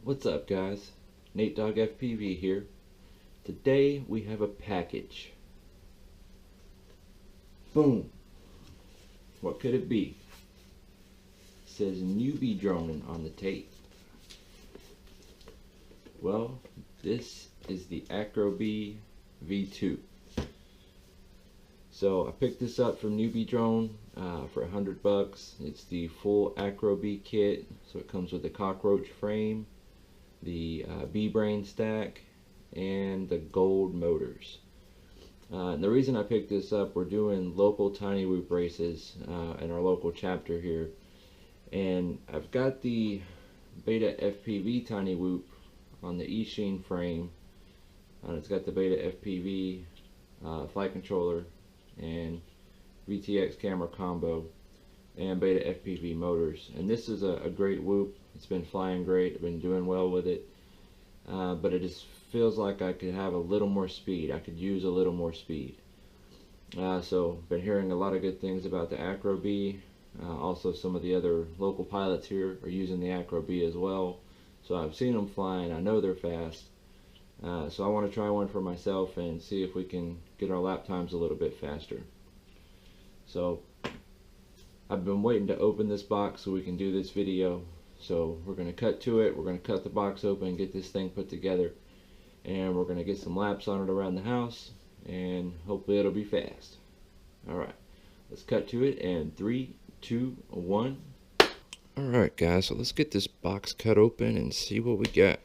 What's up, guys? Nate Dog FPV here. Today we have a package. Boom! What could it be? It says newbie droning on the tape. Well, this is the Acrobee V2. So I picked this up from Newbie Drone for $100. It's the full Acrobee kit. So it comes with the cockroach frame, the B-brain stack, and the gold motors. And the reason I picked this up, we're doing local Tiny Whoop races in our local chapter here, and I've got the BetaFPV Tiny Whoop on the E-Sheen frame, and it's got the BetaFPV flight controller and VTX camera combo and BetaFPV motors. And this is a great whoop. It's been flying great. I've been doing well with it, but it just feels like I could have a little more speed. I could use a little more speed. So been hearing a lot of good things about the Acrobee. Also, some of the other local pilots here are using the Acrobee as well. So I've seen them flying. I know they're fast. So I want to try one for myself and see if we can get our lap times a little bit faster. So I've been waiting to open this box so we can do this video. So we're going to cut to it. We're going to cut the box open and get this thing put together. And we're going to get some laps on it around the house. And hopefully it'll be fast. Alright, let's cut to it in 3, 2, 1. Alright guys, so let's get this box cut open and see what we got.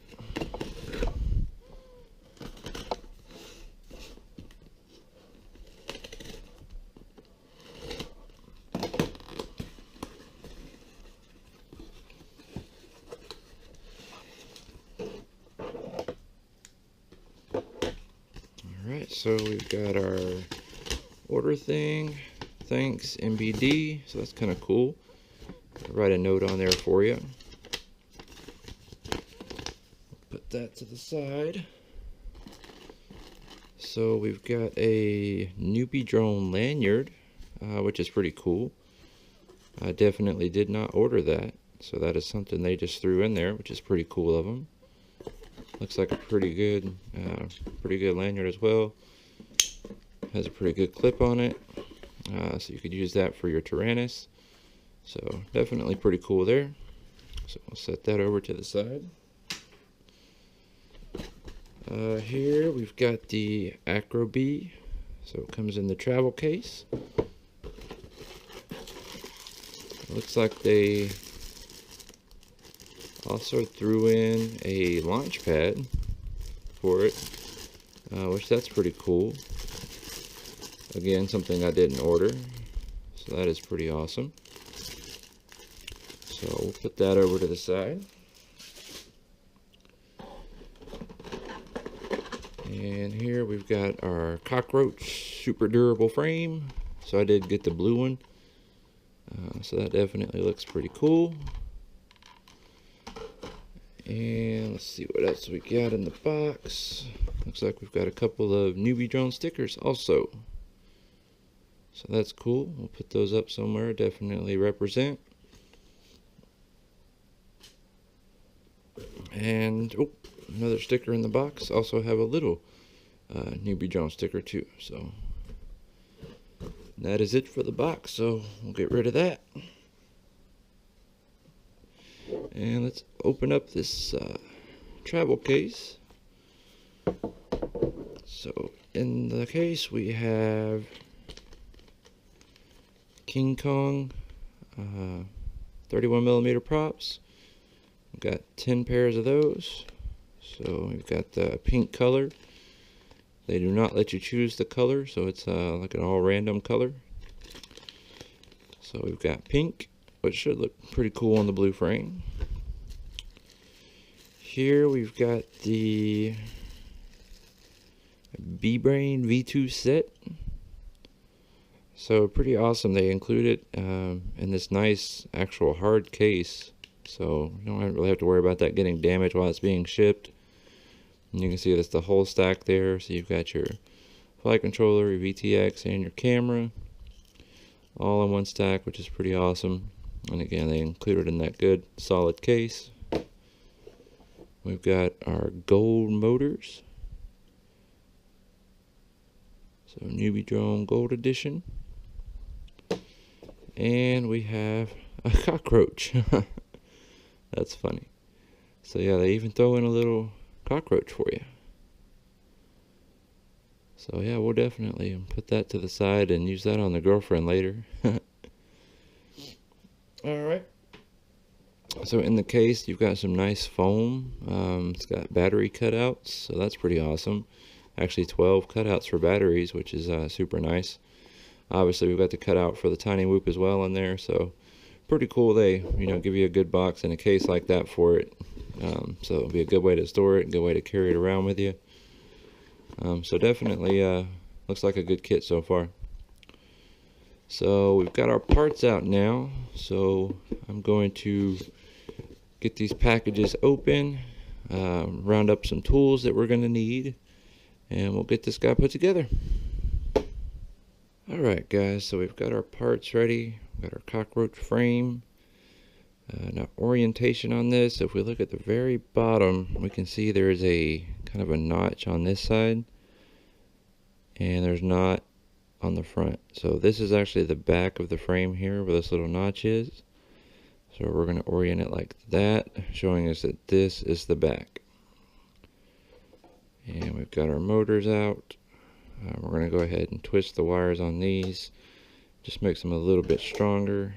Alright, so we've got our order thing. Thanks, MBD. So that's kind of cool. I'll write a note on there for you. Put that to the side. So we've got a Newbie Drone lanyard, which is pretty cool. I definitely did not order that. So that is something they just threw in there, which is pretty cool of them. Looks like a pretty good lanyard as well. Has a pretty good clip on it, so you could use that for your Tyrannus. So definitely pretty cool there. So we'll set that over to the side. Here we've got the Acrobee. So it comes in the travel case. It looks like they also threw in a launch pad for it, which that's pretty cool. Again, something I didn't order, so that is pretty awesome. So we'll put that over to the side. And here we've got our cockroach super durable frame. So I did get the blue one, so that definitely looks pretty cool. And let's see what else we got in the box. Looks like we've got a couple of Newbie Drone stickers also. So that's cool. We'll put those up somewhere. Definitely represent. And oh, another sticker in the box. Also have a little Newbie Drone sticker too. So that is it for the box. So we'll get rid of that. And let's open up this travel case. So in the case we have King Kong 31mm props. We've got 10 pairs of those. So we've got the pink color. They do not let you choose the color, so it's like an all random color. So we've got pink, which should look pretty cool on the blue frame. Here we've got the B-Brain V2 set. So pretty awesome. They include it in this nice actual hard case. So you don't really have to worry about that getting damaged while it's being shipped. And you can see that's the whole stack there. So you've got your flight controller, your VTX, and your camera all in one stack, which is pretty awesome. And again, they included in that good solid case. we've got our gold motors. So Newbie Drone Gold Edition. And we have a cockroach. That's funny. So yeah, they even throw in a little cockroach for you. So yeah, we'll definitely put that to the side and use that on the girlfriend later. Alright. So in the case, you've got some nice foam. It's got battery cutouts, so that's pretty awesome. Actually 12 cutouts for batteries, which is super nice. Obviously we've got the cutout for the Tiny Whoop as well in there, so pretty cool. They give you a good box and a case like that for it. So it'll be a good way to store it, a good way to carry it around with you. So definitely looks like a good kit so far. So we've got our parts out now, so I'm going to get these packages open, round up some tools that we're going to need, and we'll get this guy put together. Alright guys, so we've got our parts ready. We've got our cockroach frame. Now orientation on this, if we look at the very bottom, we can see there's a kind of a notch on this side, and there's not on the front. So this is actually the back of the frame here where this little notch is. So we're going to orient it like that, showing us that this is the back. And we've got our motors out. We're going to go ahead and twist the wires on these, just makes them a little bit stronger.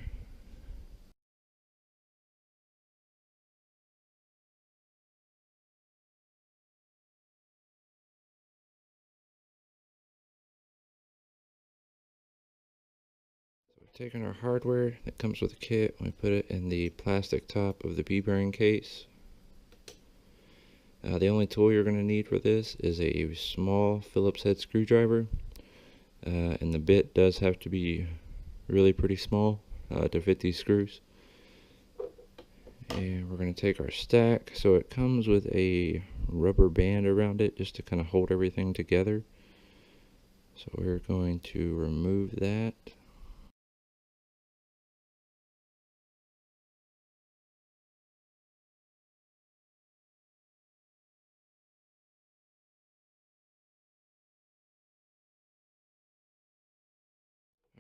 So we've taken our hardware that comes with the kit, and we put it in the plastic top of the B-brain case. The only tool you're going to need for this is a small Phillips head screwdriver, and the bit does have to be really pretty small to fit these screws. And we're going to take our stack. So it comes with a rubber band around it just to kind of hold everything together. So we're going to remove that.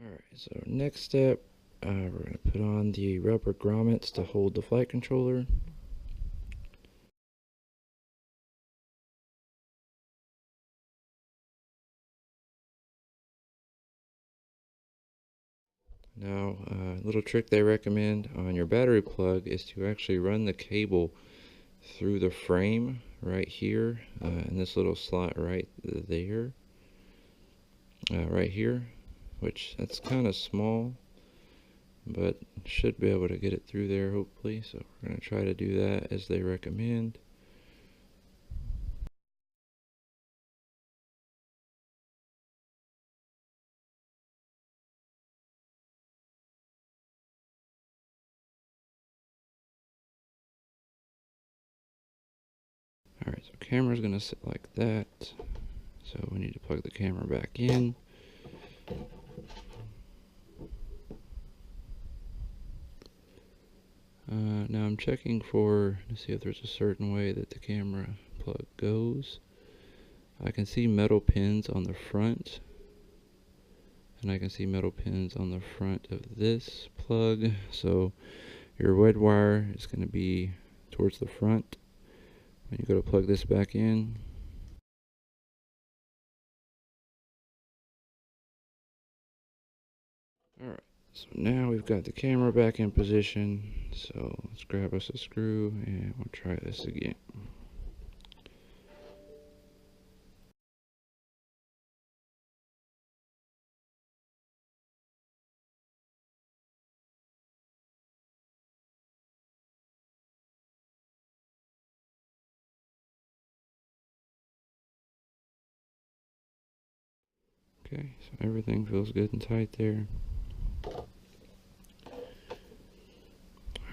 Alright, so next step, we're going to put on the rubber grommets to hold the flight controller. Now, a little trick they recommend on your battery plug is to actually run the cable through the frame right here, in this little slot right there, right here, which that's kind of small, but should be able to get it through there hopefully. So we're going to try to do that as they recommend. Alright, so camera's going to sit like that. So we need to plug the camera back in. Now I'm checking to see if there's a certain way that the camera plug goes. I can see metal pins on the front, and I can see metal pins on the front of this plug. So your red wire is going to be towards the front when you go to plug this back in. Alright, so now we've got the camera back in position. So let's grab us a screw and we'll try this again. Okay, so everything feels good and tight there.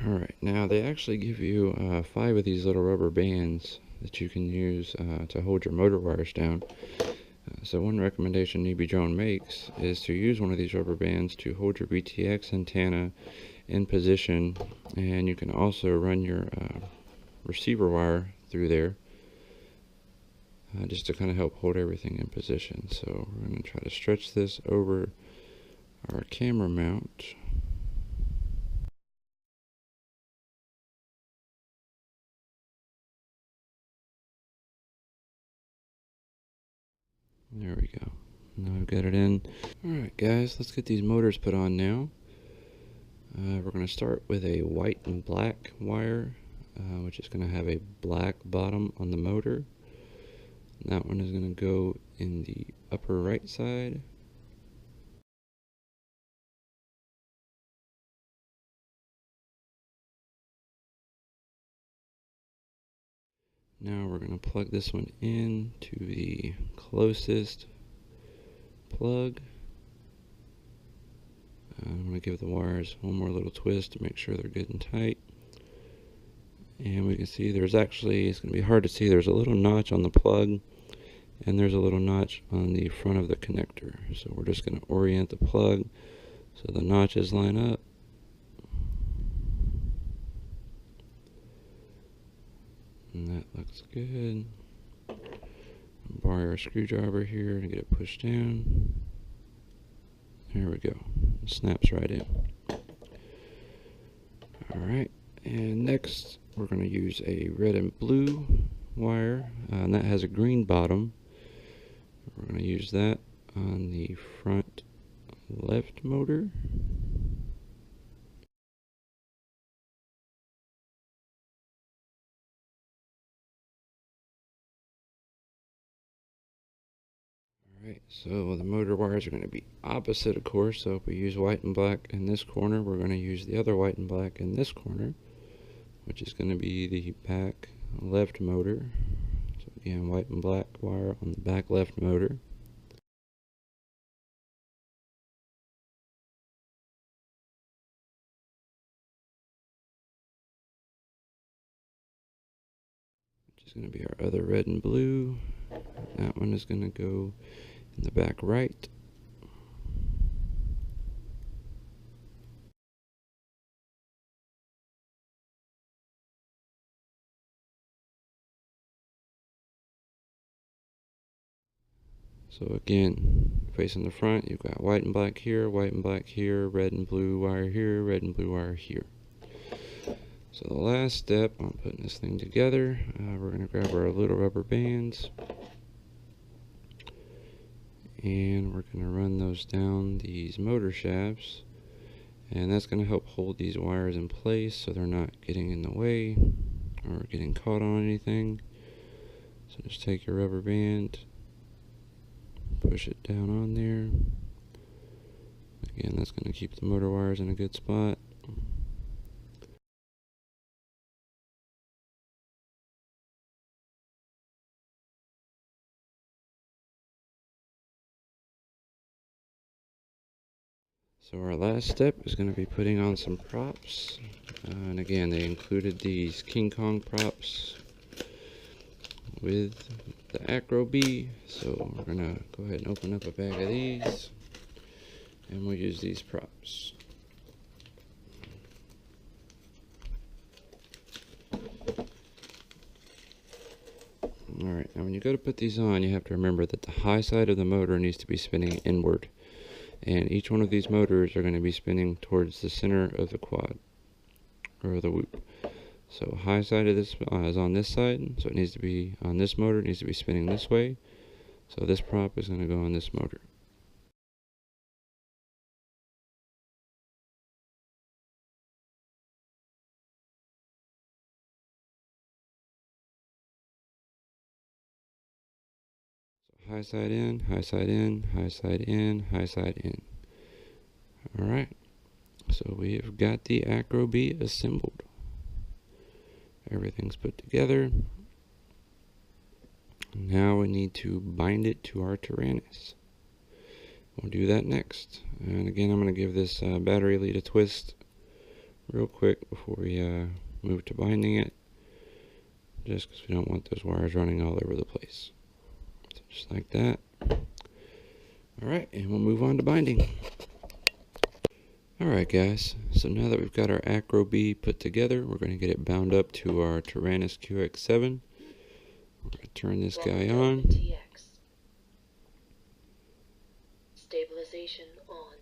Alright, now they actually give you 5 of these little rubber bands that you can use to hold your motor wires down. So one recommendation Newbie Drone makes is to use one of these rubber bands to hold your VTX antenna in position, and you can also run your receiver wire through there, just to kind of help hold everything in position. So we're going to try to stretch this over our camera mount. There we go. Now I've got it in. Alright guys, let's get these motors put on now. We're going to start with a white and black wire, which is going to have a black bottom on the motor. That one is going to go in the upper right side. Now we're going to plug this one in to the closest plug. I'm going to give the wires one more little twist to make sure they're good and tight. And we can see there's actually, it's going to be hard to see, there's a little notch on the plug and there's a little notch on the front of the connector. So we're just going to orient the plug so the notches line up. And that looks good. Borrow our screwdriver here to get it pushed down. There we go. It snaps right in. Alright, and next we're going to use a red and blue wire, and that has a green bottom. We're going to use that on the front left motor. Alright, so the motor wires are going to be opposite, of course. So if we use white and black in this corner, we're going to use the other white and black in this corner, which is going to be the back left motor. So again, white and black wire on the back left motor. Which is going to be our other red and blue. That one is going to go in the back right. So again, facing the front, you've got white and black here, red and blue wire here, red and blue wire here. So the last step on putting this thing together, we're going to grab our little rubber bands and we're going to run those down these motor shafts, and that's going to help hold these wires in place so they're not getting in the way or getting caught on anything. So just take your rubber band, push it down on there. Again, that's going to keep the motor wires in a good spot. So our last step is going to be putting on some props. And again, they included these King Kong props with the Acrobee. So we're going to go ahead and open up a bag of these, and we'll use these props. Alright, now when you go to put these on, you have to remember that the high side of the motor needs to be spinning inward. And each one of these motors are going to be spinning towards the center of the quad, or the whoop. So high side of this is on this side, so it needs to be on this motor, it needs to be spinning this way. So this prop is going to go on this motor. So high side in, high side in, high side in, high side in. Alright, so we have got the Acrobee assembled. Everything's put together. Now we need to bind it to our Tyrannus. We'll do that next. And again, I'm going to give this battery lead a twist real quick before we move to binding it, just because we don't want those wires running all over the place. So just like that. Alright, and we'll move on to binding. Alright guys, so now that we've got our Acrobee put together, we're going to get it bound up to our Tyrannus QX7. We're going to turn this guy on. Stabilization on.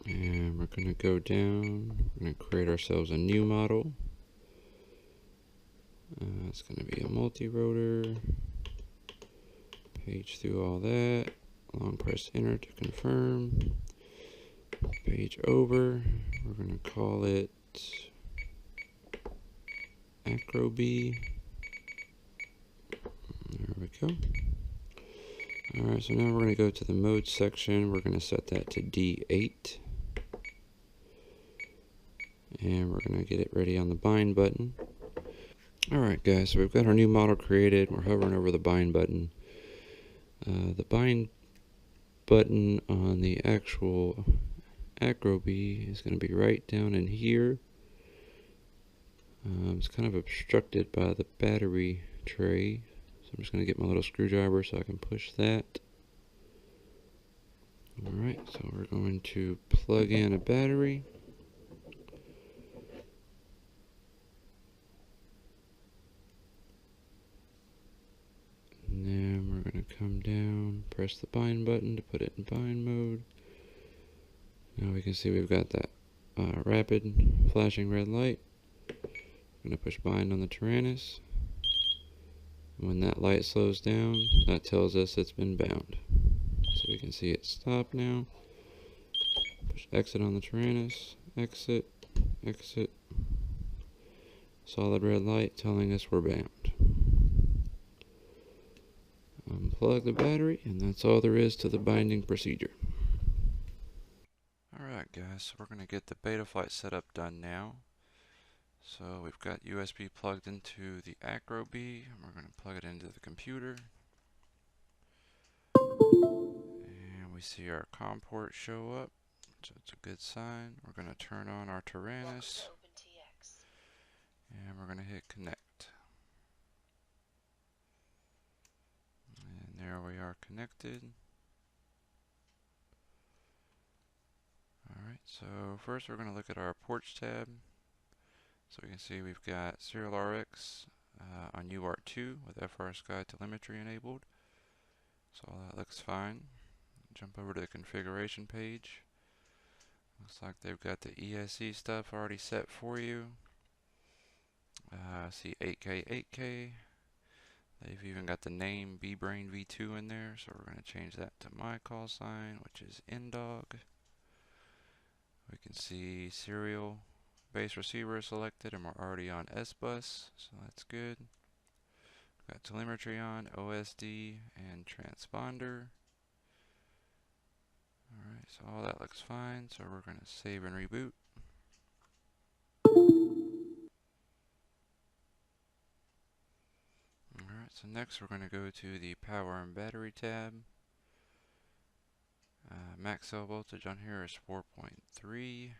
And we're going to go down. We're going to create ourselves a new model. It's going to be a multi-rotor. Page through all that. Long press enter to confirm. Page over. We're going to call it Acrobee. There we go. Alright, so now we're going to go to the mode section. We're going to set that to D8. And we're going to get it ready on the bind button. Alright guys, so we've got our new model created. We're hovering over the bind button. The bind button on the actual Acrobee is going to be right down in here. It's kind of obstructed by the battery tray. So I'm just going to get my little screwdriver so I can push that. Alright, so we're going to plug in a battery. And then we're going to come down, press the bind button to put it in bind mode. Now we can see we've got that rapid flashing red light. I'm going to push bind on the Tyrannus. When that light slows down, that tells us it's been bound. So we can see it stop now. Push exit on the Tyrannus. Exit. Exit. Solid red light telling us we're bound. Unplug the battery, and that's all there is to the binding procedure. Alright guys, so we're going to get the BetaFlight setup done now. So we've got USB plugged into the Acrobee, and we're going to plug it into the computer. And we see our COM port show up, so it's a good sign. We're going to turn on our Tyrannus, and we're going to hit connect. And there we are connected. Alright, so first we're going to look at our ports tab. So we can see we've got serial RX on UART2 with FrSky telemetry enabled. So all that looks fine. Jump over to the configuration page. Looks like they've got the ESC stuff already set for you. See 8K, 8K. They've even got the name BBrain V2 in there, so we're going to change that to my call sign, which is ndog. We can see serial base receiver is selected, and we're already on S-Bus, so that's good. Got telemetry on, OSD, and transponder. Alright, so all that looks fine, so we're going to save and reboot. Alright, so next we're going to go to the power and battery tab. Max cell voltage on here is 4.3.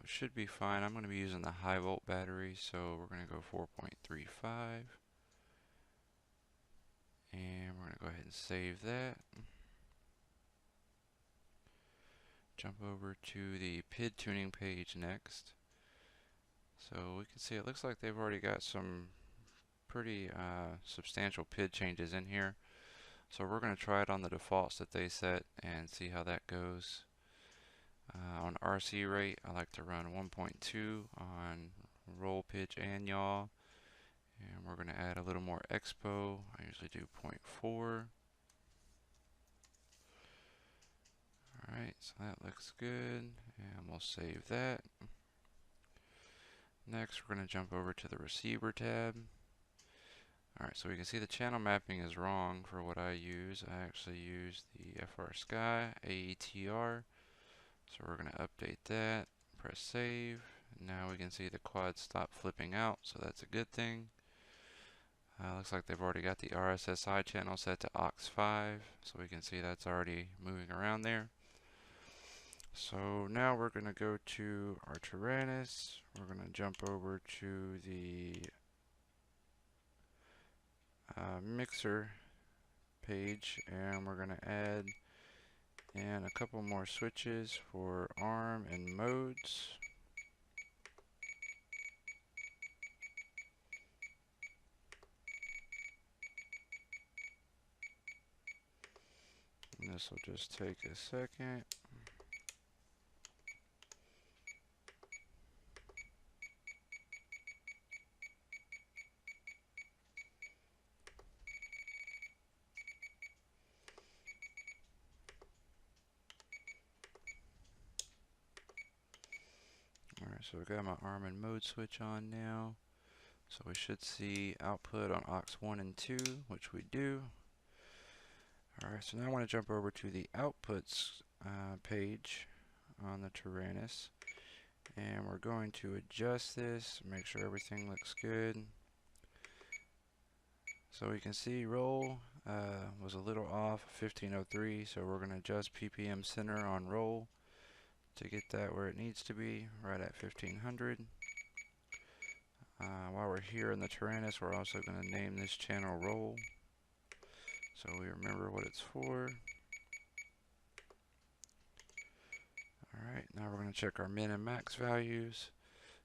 It should be fine. I'm going to be using the high volt battery, so we're going to go 4.35. And we're going to go ahead and save that. Jump over to the PID tuning page next. So we can see it looks like they've already got some pretty substantial PID changes in here. So we're going to try it on the defaults that they set and see how that goes. On RC rate, I like to run 1.2 on roll, pitch, and yaw. And we're going to add a little more expo. I usually do 0.4. Alright, so that looks good. And we'll save that. Next, we're going to jump over to the receiver tab. Alright, so we can see the channel mapping is wrong for what I use. I actually use the FrSky AETR. So we're going to update that. Press save. Now we can see the quad stop flipping out, so that's a good thing. Looks like they've already got the RSSI channel set to aux5, so we can see that's already moving around there. So now we're going to go to our Tyrannus. We're going to jump over to the mixer page, and we're going to add in a couple more switches for arm and modes. This will just take a second. Alright, so we've got my arm and mode switch on now. So we should see output on aux 1 and 2, which we do. Alright, so now I want to jump over to the outputs page on the Tyrannus. And we're going to adjust this, make sure everything looks good. So we can see roll was a little off, 1503, so we're going to adjust PPM center on roll to get that where it needs to be, right at 1500. While we're here in the Tyrannus, we're also going to name this channel roll, so we remember what it's for. Alright, now we're going to check our min and max values.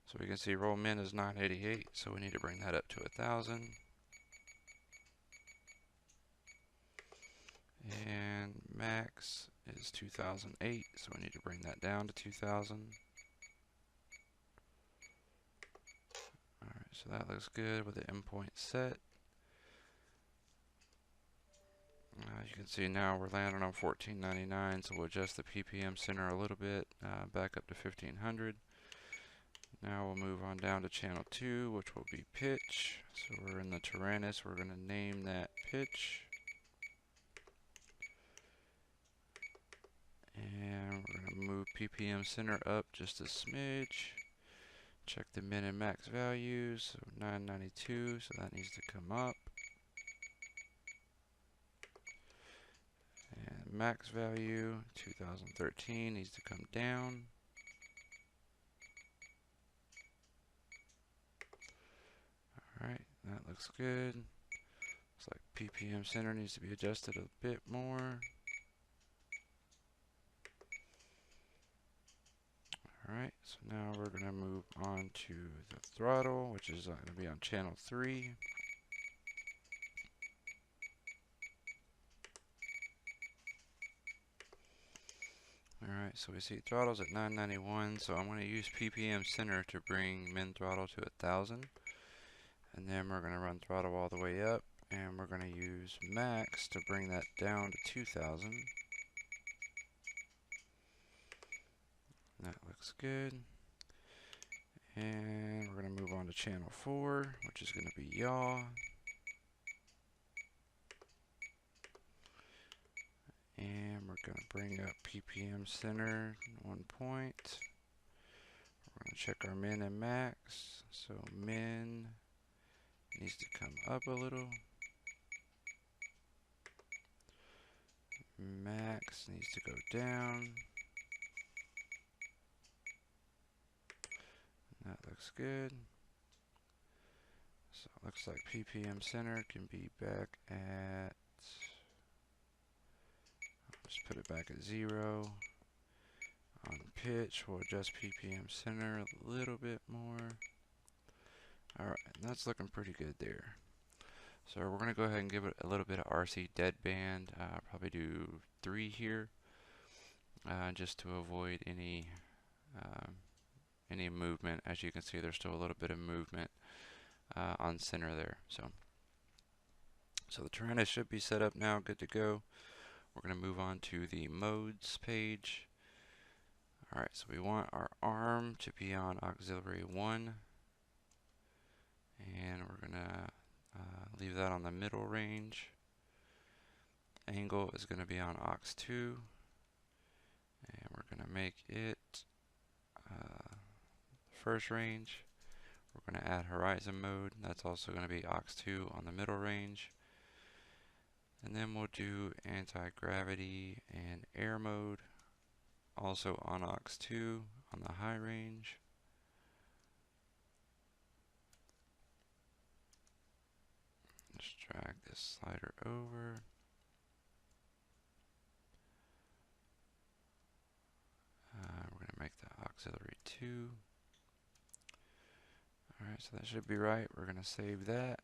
So we can see roll min is 988, so we need to bring that up to 1000. And max is 2008, so we need to bring that down to 2000. Alright, so that looks good with the endpoint set. You can see now we're landing on 1499, so we'll adjust the PPM center a little bit, back up to 1500. Now we'll move on down to channel 2, which will be pitch. So we're in the Tyrannus, we're going to name that pitch. And we're going to move PPM center up just a smidge. Check the min and max values, so 992, so that needs to come up. And max value, 2013, needs to come down. Alright, that looks good. Looks like PPM center needs to be adjusted a bit more. Alright, so now we're going to move on to the throttle, which is going to be on channel 3. Alright, so we see throttle's at 991, so I'm going to use PPM center to bring min throttle to 1000. And then we're going to run throttle all the way up, and we're going to use max to bring that down to 2000. That looks good. And we're going to move on to channel 4, which is going to be yaw. And we're going to bring up PPM center 1 point. We're going to check our min and max. So min needs to come up a little. Max needs to go down. That looks good. So it looks like PPM center can be back at, just put it back at 0. On pitch, we'll adjust PPM center a little bit more. Alright, that's looking pretty good there. So we're going to go ahead and give it a little bit of RC deadband. Probably do 3 here, just to avoid any movement. As you can see, there's still a little bit of movement on center there. So the Tyrannus should be set up now, good to go. We're going to move on to the modes page. Alright, so we want our arm to be on auxiliary 1. And we're going to leave that on the middle range. Angle is going to be on aux 2. And we're going to make it first range. We're going to add horizon mode. That's also going to be aux 2 on the middle range. And then we'll do anti-gravity and air mode, also on aux 2 on the high range. Just drag this slider over. We're going to make that auxiliary 2. Alright, so that should be right. We're going to save that.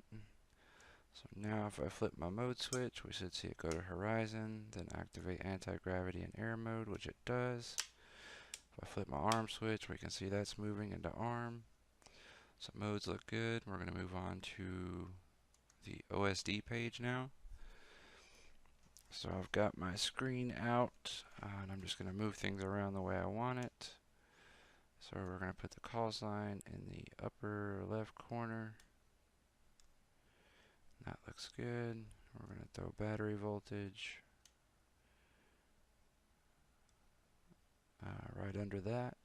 So now if I flip my mode switch, we should see it go to horizon, then activate anti-gravity and air mode, which it does. If I flip my arm switch, we can see that's moving into arm. So modes look good. We're going to move on to the OSD page now. So I've got my screen out, and I'm just going to move things around the way I want it. So we're going to put the call sign in the upper left corner. That looks good. We're going to throw battery voltage right under that.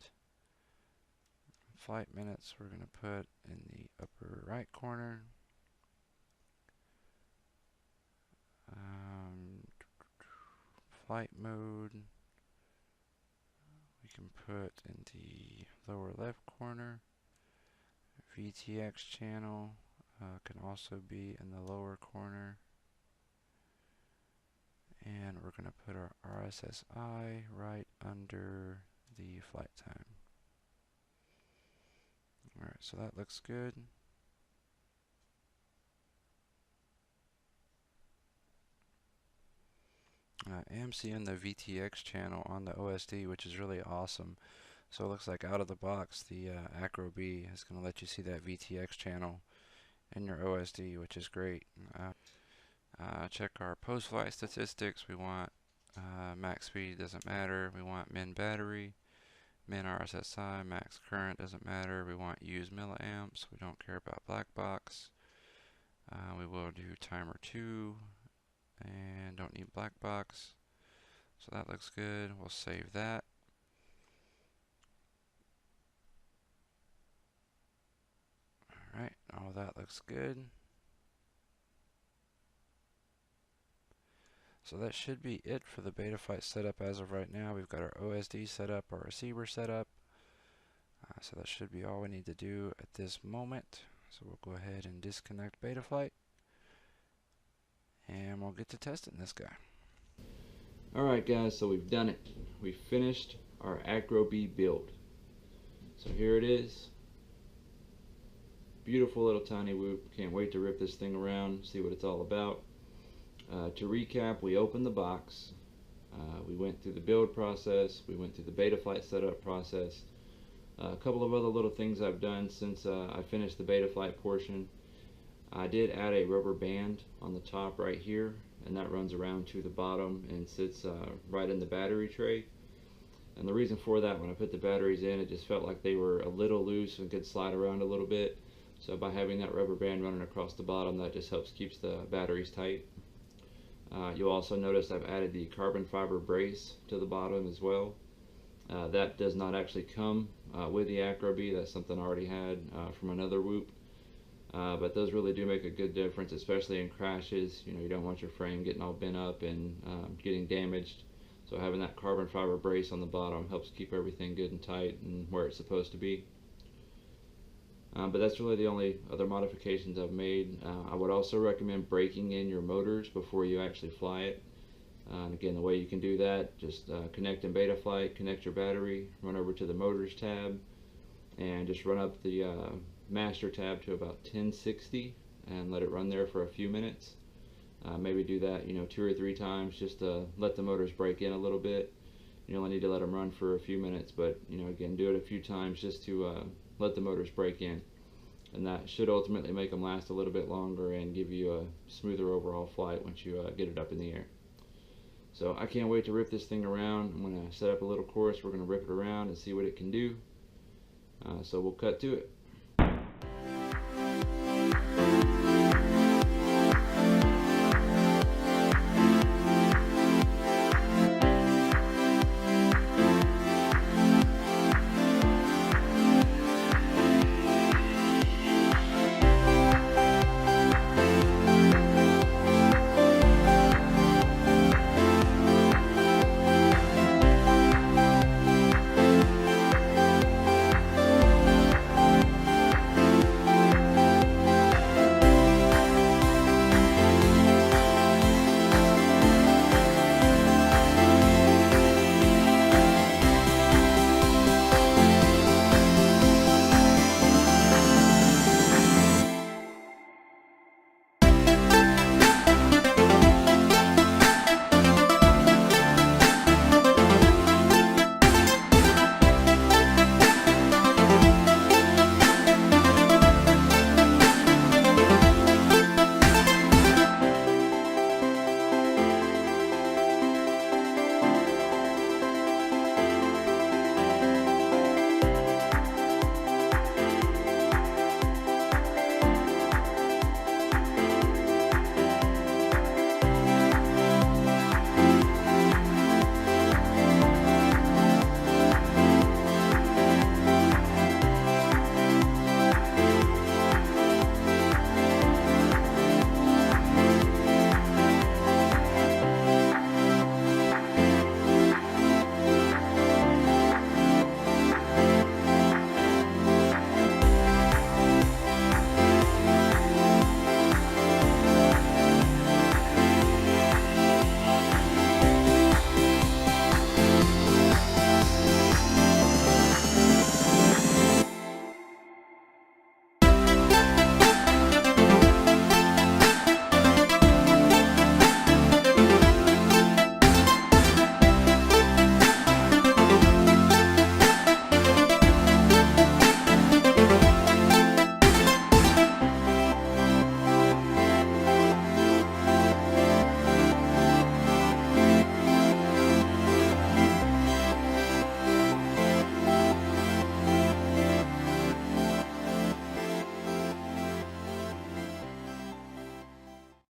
Flight minutes we're going to put in the upper right corner. Flight mode we can put in the lower left corner. VTX channel can also be in the lower corner. And we're going to put our RSSI right under the flight time. Alright, so that looks good. I am seeing the VTX channel on the OSD, which is really awesome. So it looks like out of the box, the Acrobee is going to let you see that VTX channel in your OSD, which is great. Check our post-flight statistics. We want max speed, doesn't matter. We want min battery, min RSSI, max current, doesn't matter. We want used milliamps. We don't care about black box. We will do timer 2 and don't need black box. So that looks good. We'll save that. Alright, all that looks good. So that should be it for the BetaFlight setup as of right now. We've got our OSD setup, our receiver setup. So that should be all we need to do at this moment. So we'll go ahead and disconnect BetaFlight. And we'll get to testing this guy. Alright guys, so we've done it. We finished our Acrobee build. So here it is. Beautiful little tiny whoop. Can't wait to rip this thing around, see what it's all about. To recap, we opened the box. We went through the build process. We went through the BetaFlight setup process. A couple of other little things I've done since I finished the BetaFlight portion. I did add a rubber band on the top right here, and that runs around to the bottom and sits right in the battery tray. And the reason for that, when I put the batteries in, it just felt like they were a little loose and could slide around a little bit. So by having that rubber band running across the bottom, that just helps keeps the batteries tight. You'll also notice I've added the carbon fiber brace to the bottom as well. That does not actually come with the Acrobee. That's something I already had from another whoop. But those really do make a good difference, especially in crashes. You know, you don't want your frame getting all bent up and getting damaged. So having that carbon fiber brace on the bottom helps keep everything good and tight and where it's supposed to be. But that's really the only other modifications I've made. I would also recommend breaking in your motors before you actually fly it. And again, the way you can do that, just connect in BetaFlight, connect your battery, run over to the motors tab, and just run up the master tab to about 1060 and let it run there for a few minutes. Maybe do that, 2 or 3 times just to let the motors break in a little bit. You only need to let them run for a few minutes, but again, do it a few times just to let the motors break in, and that should ultimately make them last a little bit longer and give you a smoother overall flight once you get it up in the air. So I can't wait to rip this thing around. I'm going to set up a little course. We're going to rip it around and see what it can do. So we'll cut to it.